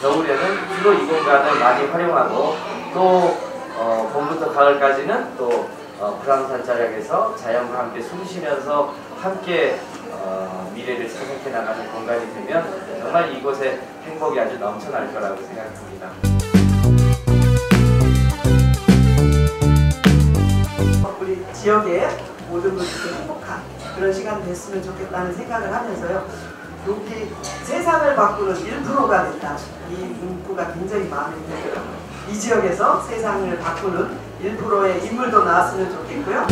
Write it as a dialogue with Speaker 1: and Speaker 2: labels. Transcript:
Speaker 1: 겨울에는 주로 이 공간을 많이 활용하고 또 봄부터 가을까지는 또 불황산자락에서 자연과 함께 숨쉬면서 함께 미래를 생각해 나가는 공간이 되면 정말 이곳에 행복이 아주 넘쳐날 거라고 생각합니다.
Speaker 2: 우리 지역의 모든 분들이 행복한 그런 시간이 됐으면 좋겠다는 생각을 하면서요. 여기 세상을 바꾸는 1%가 됐다. 이 문구가 굉장히 마음에 들어요. 이 지역에서 세상을 바꾸는 1%의 인물도 나왔으면 좋겠고요.